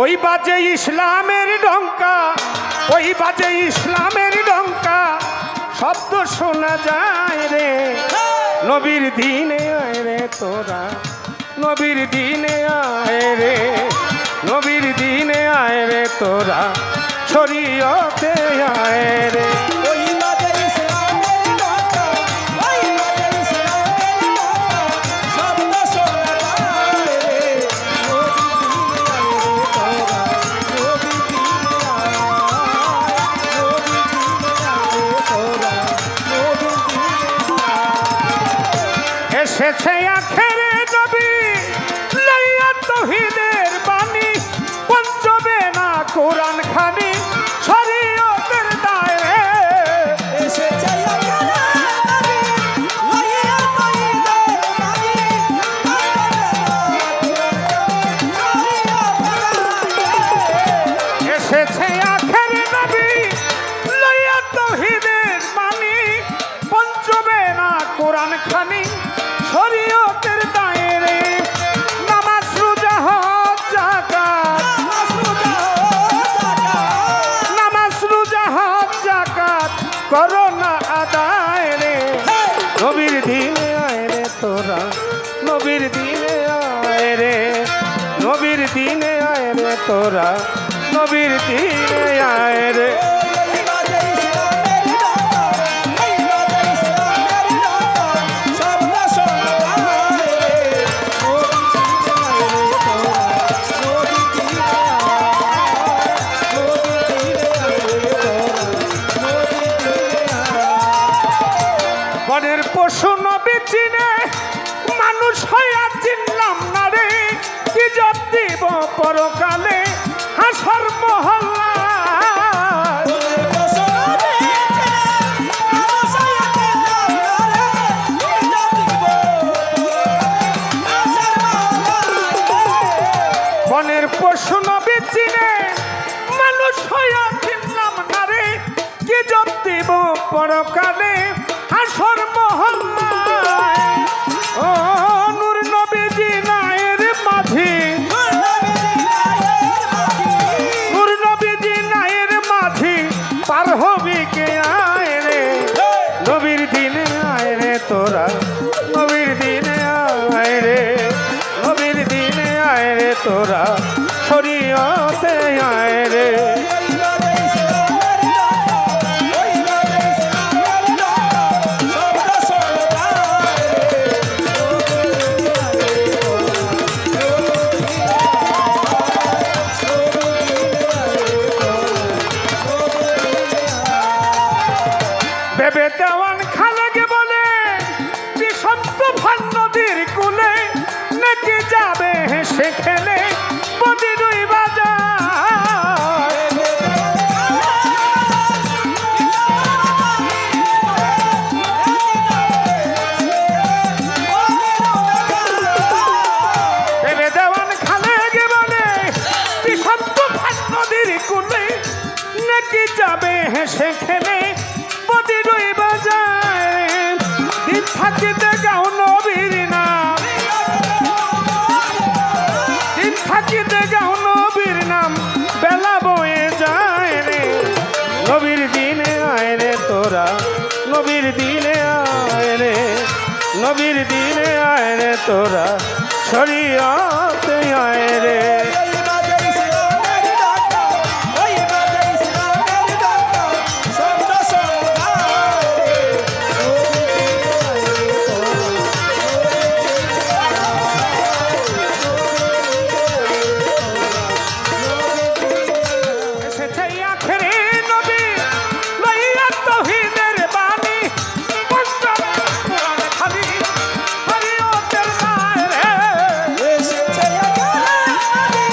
ওই বাজে ইসলামের ডঙ্কা, ওই বাজে ইসলামের ডঙ্কা, শব্দ শোনা যায় রে। নবীর দিনে আয় রে তোরা, নবীর দিনে আয় রে, নবীর দিনে আয় রে তোরা, শরীয়তে আয় রে। ওই বাজে ইসলামের ডঙ্কা, ওই বাজে ইসলামের ডঙ্কা, শব্দ শোনা যায় রে। নবীর দিনে আয় রে তোরা, নবীর দিনে আয়। এসেছে আখেরে নবী লইয়া তৌহিদের বাণী, পঞ্চবে না কোরআন খানি, শরীয়তের দায়ে এসেছে আখেরে নবী লইয়া তৌহিদের বাণী, এসেছে আখেরে নবী লইয়া তৌহিদের বাণী, পঞ্চবে না কোরআন খানি, শরীয়তের দায়ে। নামাজ রোজা হজ যাকাত, নামাজ রোজা হজ যাকাত করো না আদায় রে। নবীর দিনে আয় রে তোরা, নবীর দিনে আয় রে, নবীর দিনে আয় রে তোরা, নবীর দিনে আয় রে। ওই বাজে ইসলামের ডঙ্কা, ওই বাজে ইসলামের ডঙ্কা, শব্দ শোনা যায় রে। নবীর দিনে আয় রে তোরা, নবীর দিনে আয়। বনের পশু নবী চিনে, মানুষ হইয়া চিনলাম না রে। কি জব দিব পরকালে হাসর মহল্লা, বনের পশু নবী চিনে, মানুষ হইয়া চিনলাম না রে। কি জব দিব পরকালে হাসর মহল্লায়। ও নূর নবীজি নায়ের মাঝি, নূর নবীজি নায়ের মাঝি, পার হবি কে আয় রে। নবীর দিনে আয় রে তোরা, নবীর দিনে আয় রে, নবীর দিনে আয় রে তোরা, শরীয়তে আয় রে। ভেবে দেওয়ান খালেকে বলে বিষন্ত ভান নদীর কুলে, নাকি যাবে হেসে খেলে বদি দুই বাজার। ভেবে দেওয়ান খালেকে বলে বিষন্ত ভান নদীর কুলে, নাকি যাবে হেসে খেলে বদি দুই বাজার। দিন থাকিতে গাও নবীর নাম, দিন থাকিতে গাও নবীর নাম, বেলা বয়ে যায় রে। নবীর দিনে আয় রে তোরা, নবীর দিনে আয় রে, নবীর দিনে আয় রে তোরা, শরীয়তে আয় রে। এসেছে আখেরে নবী লইয়া তৌহিদের বাণী, পঞ্চবে কোরআন খানি, শরীয়তের দায়ে রে। এসেছে আখেরে নবী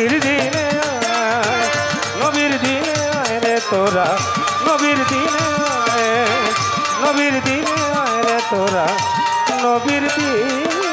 নবীর দিনে আয়, নবীর দিনে আয় রে তোরা নবীর দিনে আয়, নবীর দিনে আয় রে তোরা নবীর দিনে